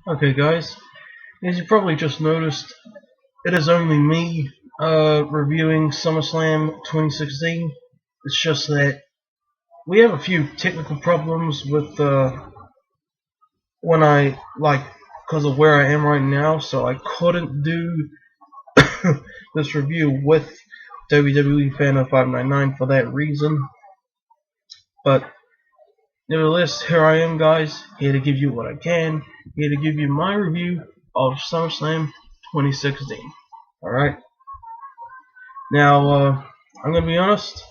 Okay guys, as you probably just noticed, it is only me reviewing SummerSlam 2016. It's just that we have a few technical problems with when I because of where I am right now, so I couldn't do this review with WWE Fan 599 for that reason. But nevertheless, here I am, guys, here to give you what I can, here to give you my review of SummerSlam 2016. Alright? Now, I'm gonna be honest,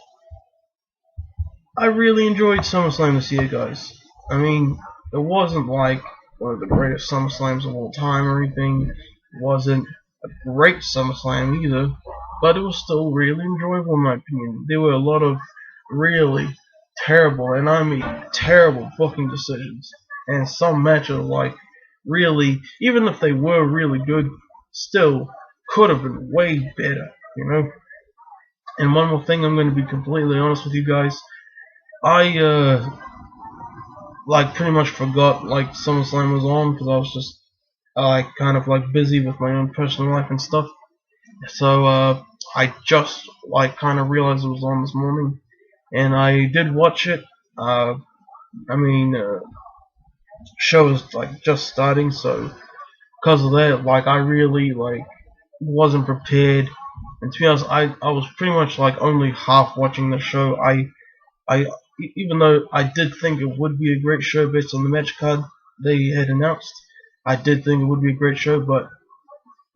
I really enjoyed SummerSlam this year, guys. I mean, it wasn't like one of the greatest SummerSlams of all time or anything. It wasn't a great SummerSlam either, but it was still really enjoyable in my opinion. There were a lot of really terrible, and I mean terrible, booking decisions, and some matches really, even if they were really good, still could have been way better, you know. And one more thing, I'm going to be completely honest with you guys. I pretty much forgot SummerSlam was on because I was just kind of busy with my own personal life and stuff. So I just kind of realized it was on this morning, and I did watch it. Show was just starting, so because of that, I really wasn't prepared. And to be honest, I was pretty much only half watching the show. Even though I did think it would be a great show based on the match card they had announced, I did think it would be a great show, but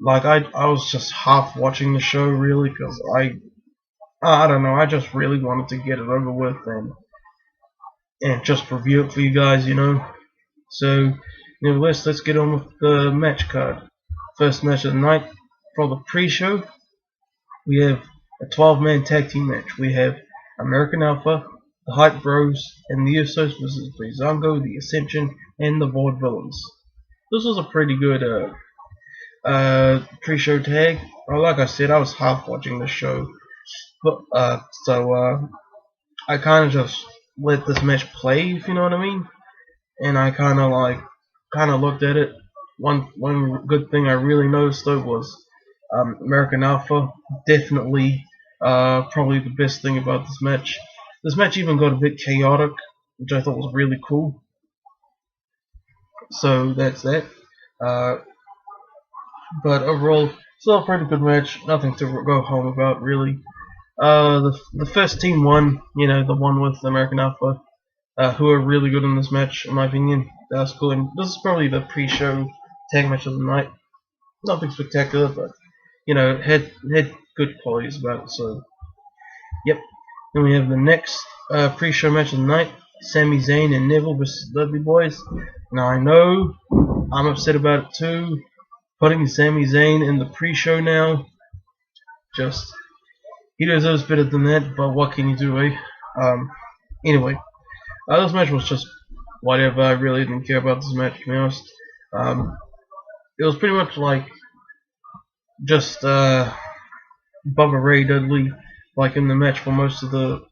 I was just half watching the show really because I don't know, I just really wanted to get it over with and just review it for you guys, you know. So nevertheless, let's get on with the match card. First match of the night for the pre-show, we have a 12-man tag team match. We have American Alpha, the Hype Bros, and the Usos versus Breezango, the Ascension, and the Vaudevillains. This was a pretty good pre-show tag. Well, like I said, I was half watching the show, but I kind of just let this match play, if you know what I mean. And I kind of looked at it. One good thing I really noticed though was American Alpha. Definitely, probably the best thing about this match. This match even got a bit chaotic, which I thought was really cool. So that's that. But overall, still a pretty good match. Nothing to go home about, really. The first team won. You know, the one with American Alpha, who are really good in this match, in my opinion. That was cool. And this is probably the pre-show tag match of the night. Nothing spectacular, but you know, had good qualities about it. So, yep. Then we have the next pre-show match of the night: Sami Zayn and Neville versus Dudley Boyz. Now I know I'm upset about it too. Putting Sami Zayn in the pre-show now, he deserves better than that. But what can you do, eh? Anyway, this match was just whatever. I really didn't care about this match, to be honest. It was pretty much just Bubba Ray Dudley in the match for most of the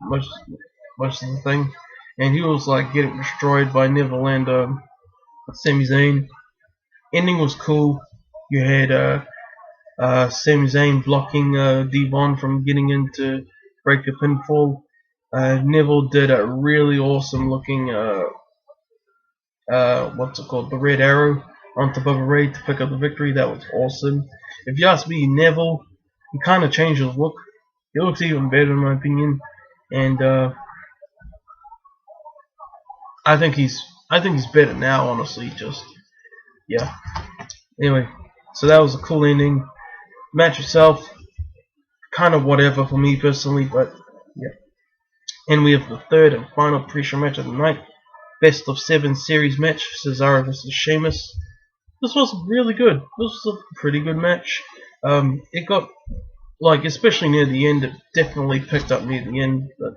thing, and he was getting destroyed by Neville and Sami Zayn. Ending was cool. You had Sami Zayn blocking Devon from getting in to break the pinfall. Neville did a really awesome looking the Red Arrow onto Bubba Ray to pick up the victory. That was awesome. If you ask me, Neville, he kind of changed his look. He looks even better in my opinion, and I think he's better now. Honestly, yeah. Anyway, so that was a cool ending. Match itself, kind of whatever for me personally, but yeah. And we have the third and final pre-show match of the night, best of 7 series match: Cesaro versus Sheamus. This was really good. This was a pretty good match. It got especially near the end, it definitely picked up near the end. But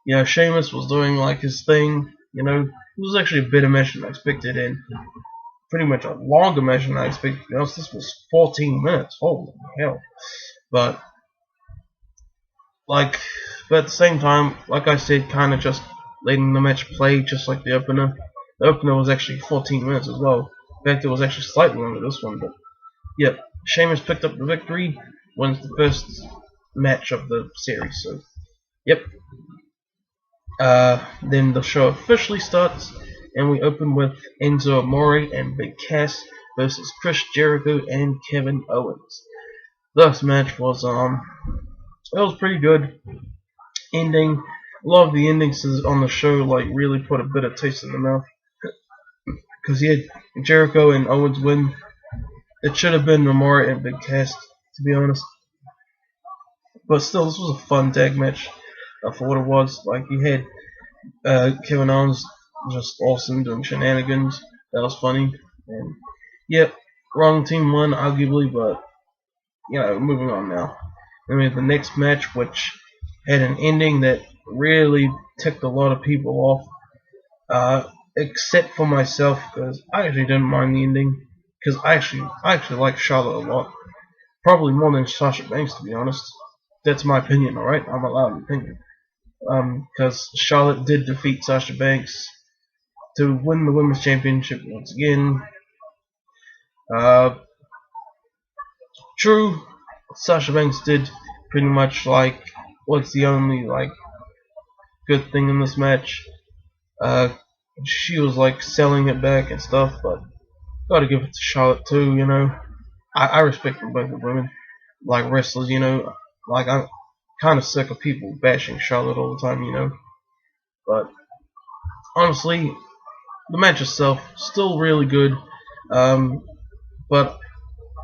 you know, Sheamus was doing his thing. You know, it was actually a better match than I expected, and pretty much a longer match than I expected. You know, this was 14 minutes. Holy hell! But at the same time, like I said, kind of just letting the match play, just like the opener. The opener was actually 14 minutes as well. fact, it was actually slightly longer this one, but yep. Sheamus picked up the victory, wins the first match of the series. So, yep. Then the show officially starts, and we open with Enzo Amore and Big Cass versus Chris Jericho and Kevin Owens. This match was it was pretty good. Ending, a lot of the endings on the show like really put a bitter taste in the mouth, because he had Jericho and Owens win. It should have been Amore and Big Cass, to be honest. But still, this was a fun tag match for what it was. Like, you had Kevin Owens just awesome doing shenanigans. That was funny. And yep, wrong team won arguably, but moving on now. Then we have the next match, which had an ending that really ticked a lot of people off, except for myself, because I actually didn't mind the ending. Because I actually like Charlotte a lot, probably more than Sasha Banks, to be honest. That's my opinion, alright? I'm allowed an opinion. Because Charlotte did defeat Sasha Banks to win the Women's Championship once again. True, Sasha Banks did pretty much what's the only good thing in this match. She was selling it back and stuff, but gotta give it to Charlotte too. I respect them both the women, wrestlers. I'm kind of sick of people bashing Charlotte all the time. But honestly, the match itself still really good. But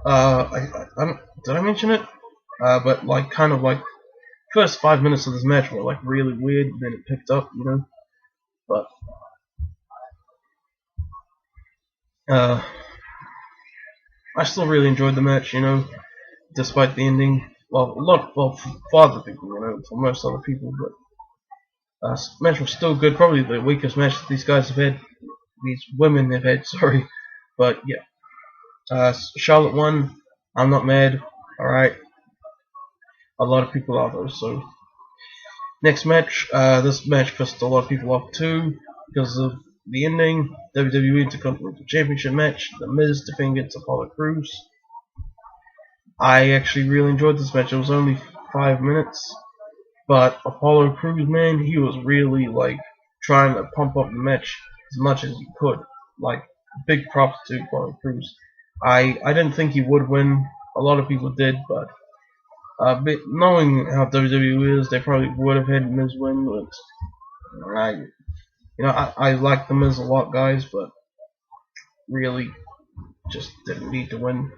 did I mention it? But first 5 minutes of this match were really weird, then it picked up, But I still really enjoyed the match, despite the ending. Well, for other people, for most other people, but match was still good. Probably the weakest match that these guys have had, these women have had. Sorry, but yeah. Charlotte won. I'm not mad. All right. A lot of people are though. So next match, this match pissed a lot of people off too because of the ending. WWE Intercontinental Championship match. The Miz defending against Apollo Crews. I actually really enjoyed this match. It was only 5 minutes, but Apollo Crews, man, he was really trying to pump up the match as much as he could. Big props to Apollo Crews. I didn't think he would win. A lot of people did, but knowing how WWE is, they probably would have had Miz win. I like the Miz a lot, guys, but really just didn't need to win,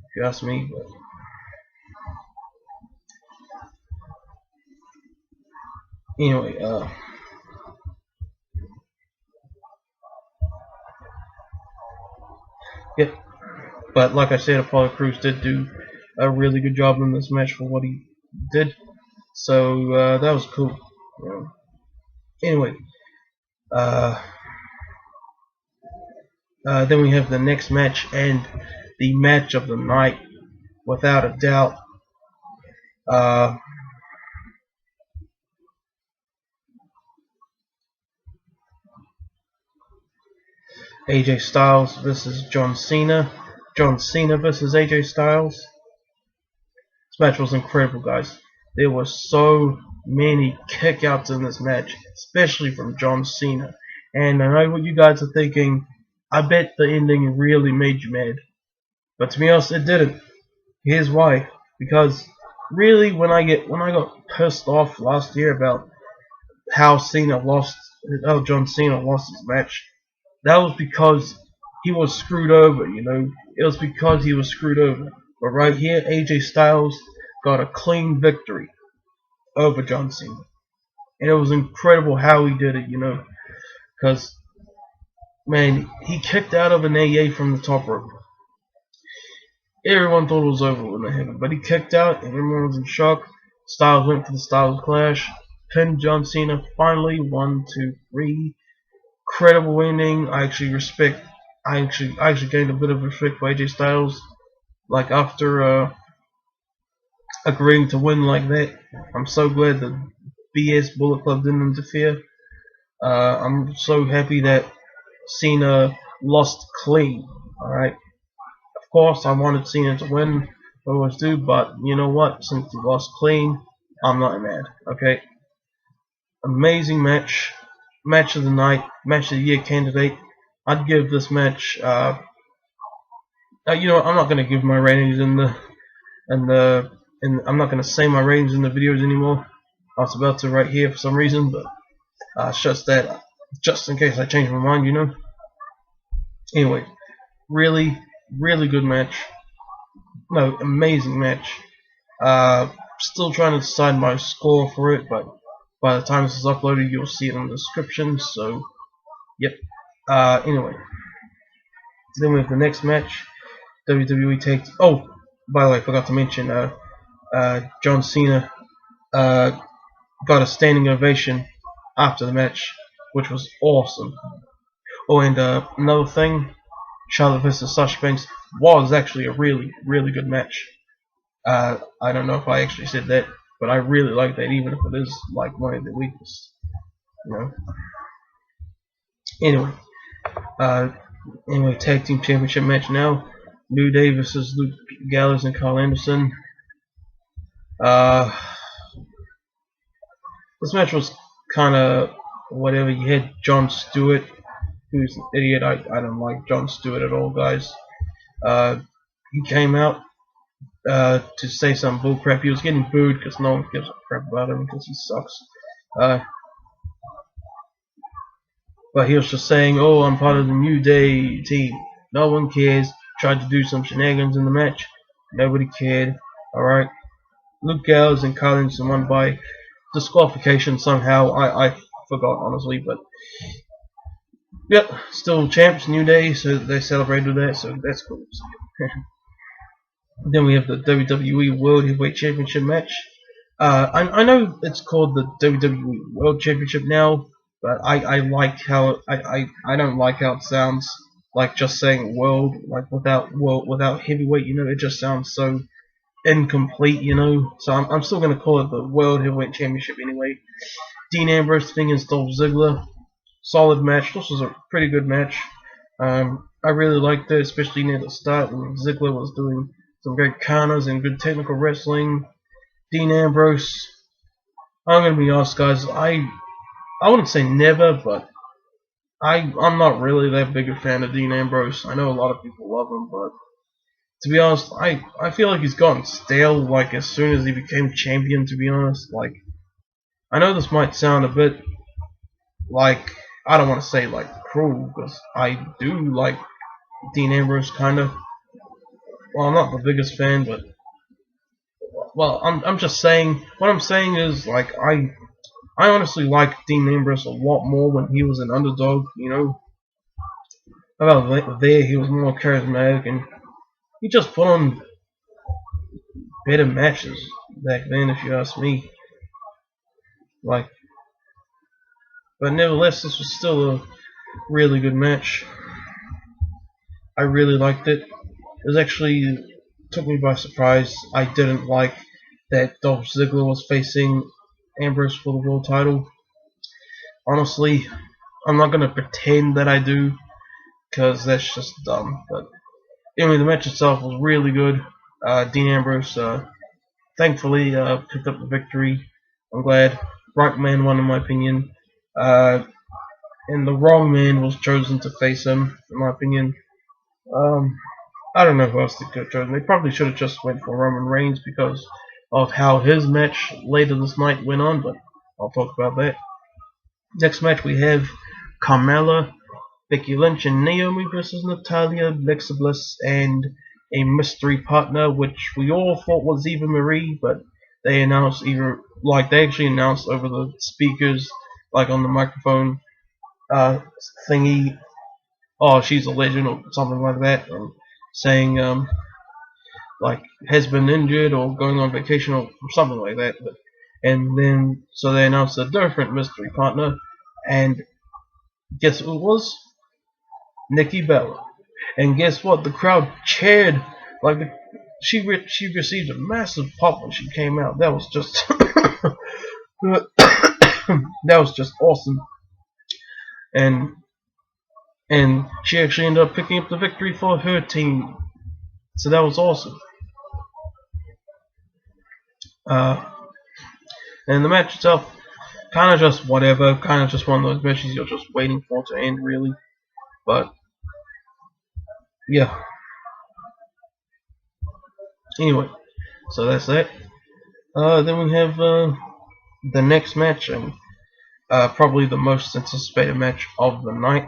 if you ask me. But anyway, yep. But like I said, Apollo Crews did do a really good job in this match for what he did. So that was cool. Anyway, then we have the next match and the match of the night, without a doubt. AJ Styles versus John Cena. John Cena versus AJ Styles. This match was incredible, guys. There were so many kickouts in this match, especially from John Cena. And I know what you guys are thinking. I bet the ending really made you mad. But to be honest, it didn't. Here's why. Because really, when I got pissed off last year about how John Cena lost his match, that was because he was screwed over, It was because he was screwed over. But right here, AJ Styles got a clean victory over John Cena. And it was incredible how he did it, Because, man, he kicked out of an AA from the top rope. Everyone thought it was over when it happened, but he kicked out and everyone was in shock. Styles went for the Styles Clash, pinned John Cena finally. 1, 2, 3. Incredible ending. I actually gained a bit of respect for AJ Styles. After agreeing to win like that, I'm so glad the BS Bullet Club didn't interfere. I'm so happy that Cena lost clean. Alright. Of course, I wanted Cena to win. I always do, but you know what? Since he lost clean, I'm not mad. Okay. Amazing match. Match of the night. Match of the year candidate. I'd give this match. You know, I'm not gonna give my ratings I'm not gonna say my ratings in the videos anymore. I was about to right here for some reason, but it's just that, just in case I change my mind, you know. Anyway, really, really good match. No, amazing match. Still trying to decide my score for it, but by the time this is uploaded, you'll see it in the description. So, yep. Anyway, then we have the next match. WWE Tag Team. Oh, by the way, I forgot to mention. John Cena got a standing ovation after the match, which was awesome. Oh, and another thing, Charlotte vs. Sasha Banks was actually a really, really good match. I don't know if I actually said that, but I really like that, even if it is like one of the weakest. You know. Anyway, Tag Team Championship match now. New Day vs. Luke Gallows and Karl Anderson. This match was kind of whatever. You had Jon Stewart, who's an idiot. I don't like Jon Stewart at all, guys. He came out to say some bullcrap. He was getting booed because no one gives a crap about him because he sucks. But he was just saying, "Oh, I'm part of the New Day team." No one cares. Tried to do some shenanigans in the match. Nobody cared. Alright. Luke Gallows and Karl Anderson won by disqualification somehow. I forgot, honestly, but yep, still champs, New Day, so they celebrated that, so that's cool. Then we have the WWE World Heavyweight Championship match. I know it's called the WWE World Championship now, but I like how I don't like how it sounds, like just saying world, like without heavyweight, you know. It just sounds so incomplete, you know. So I'm still gonna call it the World Heavyweight Championship anyway. Dean Ambrose defeating Dolph Ziggler. Solid match. This was a pretty good match. I really liked it, especially near the start when Ziggler was doing some great counters and good technical wrestling. Dean Ambrose, I'm gonna be honest, guys. I wouldn't say never, but I'm not really that big a fan of Dean Ambrose. I know a lot of people love him, but to be honest, I feel like he's gotten stale, like, as soon as he became champion, to be honest. Like, I know this might sound a bit, like, I don't want to say, like, cruel, because I do like Dean Ambrose, kind of. Well, I'm not the biggest fan, but, well, I'm just saying, what I'm saying is, like, I honestly like Dean Ambrose a lot more when he was an underdog, you know. About there, he was more charismatic, and he just put on better matches back then, if you ask me. Like, but nevertheless, this was still a really good match. I really liked it. It was actually, took me by surprise. I didn't like that Dolph Ziggler was facing Ambrose for the world title. Honestly, I'm not gonna pretend that I do, because that's just dumb. But anyway, the match itself was really good. Dean Ambrose, thankfully, picked up the victory. I'm glad. Right man won, in my opinion. And the wrong man was chosen to face him, in my opinion. I don't know who else they could have chosen. They probably should have just went for Roman Reigns because of how his match later this night went on, but I'll talk about that. Next match we have Carmella, Becky Lynch, and Naomi versus Natalya, Alexa Bliss, and a mystery partner, which we all thought was Eva Marie, but they announced they actually announced over the speakers, like on the microphone thingy, "Oh, she's a legend," or something like that, and saying like has been injured or going on vacation or something like that. And then so they announced a different mystery partner, and guess who it was? Nikki Bella. And guess what? The crowd cheered. Like she received a massive pop when she came out. That was just that was just awesome. And and she actually ended up picking up the victory for her team. So that was awesome. And the match itself, kind of just whatever, kind of just one of those matches you're just waiting for to end, really. But yeah. Anyway, so that's that. Then we have the next match, and probably the most anticipated match of the night: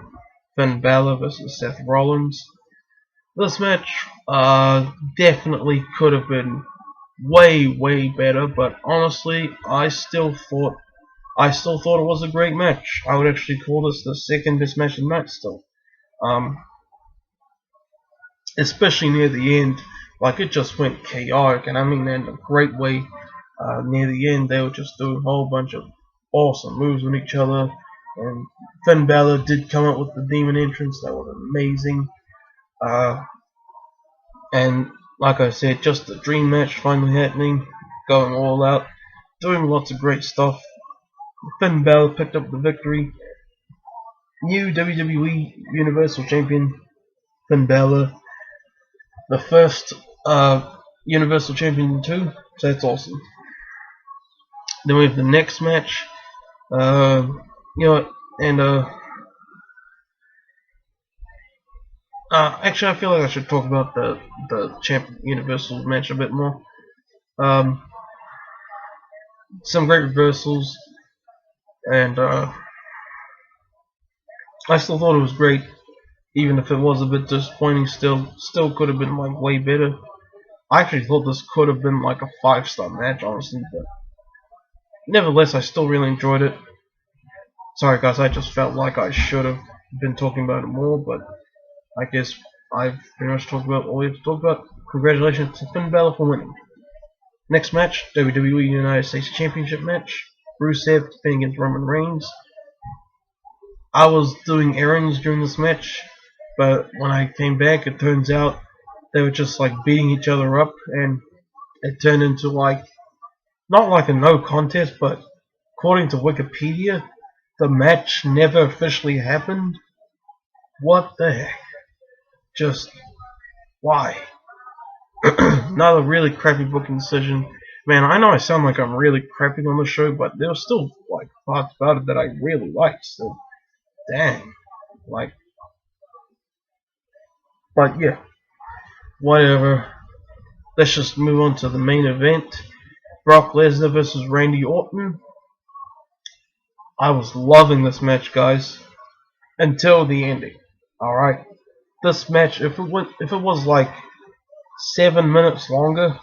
Finn Balor versus Seth Rollins. This match definitely could have been way better, but honestly, I still thought it was a great match. I would actually call this the second best match of the night still. Especially near the end, like it just went chaotic, and I mean that in a great way. Near the end, they were just doing a whole bunch of awesome moves with each other, and Finn Balor did come up with the demon entrance. That was amazing. And like I said, just the dream match finally happening, going all out, doing lots of great stuff. Finn Balor picked up the victory. New WWE Universal Champion Finn Balor, the first Universal Champion too, so that's awesome. Then we have the next match, actually I feel like I should talk about the Universal match a bit more. Some great reversals, and I still thought it was great, even if it was a bit disappointing. Still could have been like way better. I actually thought this could have been like a 5-star match, honestly, but nevertheless, I still really enjoyed it. Sorry guys, I just felt like I should have been talking about it more, but I guess I've pretty much talked about all we have to talk about. Congratulations to Finn Balor for winning. Next match, WWE United States Championship match. Rusev defending against Roman Reigns. I was doing errands during this match, but when I came back, it turns out they were just like beating each other up, and it turned into like, not like a no contest, but according to Wikipedia, the match never officially happened. What the heck? Just why? Another really crappy booking decision. Man, I know I sound like I'm really crapping on the show, but there was still like parts about it that I really liked. So, dang, like, but yeah, whatever. Let's just move on to the main event: Brock Lesnar versus Randy Orton. I was loving this match, guys, until the ending. All right, this match, if it was like 7 minutes longer,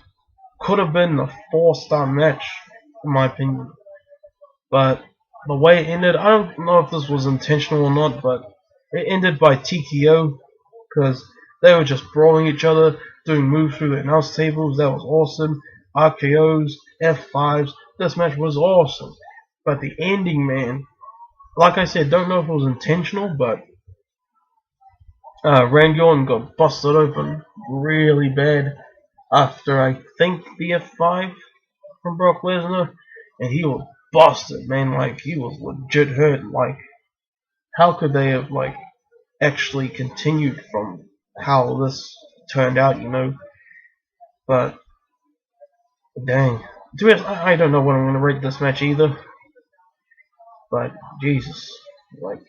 could have been a 4-star match, in my opinion. But the way it ended, I don't know if this was intentional or not, but it ended by TKO, because they were just brawling each other, doing moves through the announce tables. That was awesome. RKOs, F5s. This match was awesome. But the ending, man, like I said, don't know if it was intentional, but Randy Orton got busted open really bad after, I think, the F5 from Brock Lesnar, and he was busted, man. Like, he was legit hurt. Like, how could they have like actually continued from how this turned out, you know? But dang, to be honest, I don't know what I'm gonna rate this match either. But Jesus, like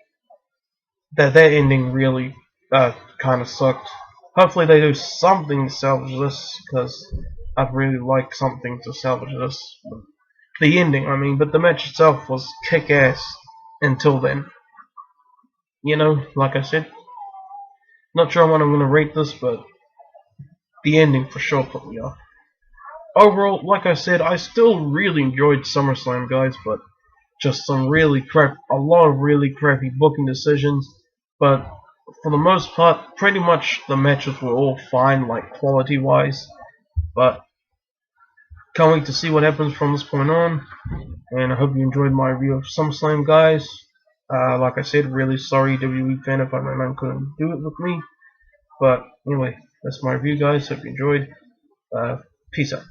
that ending really kind of sucked. Hopefully they do something to salvage this, because I'd really like something to salvage this. The ending, I mean, but the match itself was kick-ass until then. You know, like I said, not sure what I'm gonna rate this, but the ending for sure put me off. Overall, like I said, I still really enjoyed SummerSlam, guys, but just a lot of really crappy booking decisions. But for the most part, pretty much the matches were all fine, like quality-wise. But can't wait to see what happens from this point on. And I hope you enjoyed my review of SummerSlam, guys. Like I said, really sorry, WWE fan, if my man couldn't do it with me. But anyway, that's my review, guys. Hope you enjoyed. Peace out.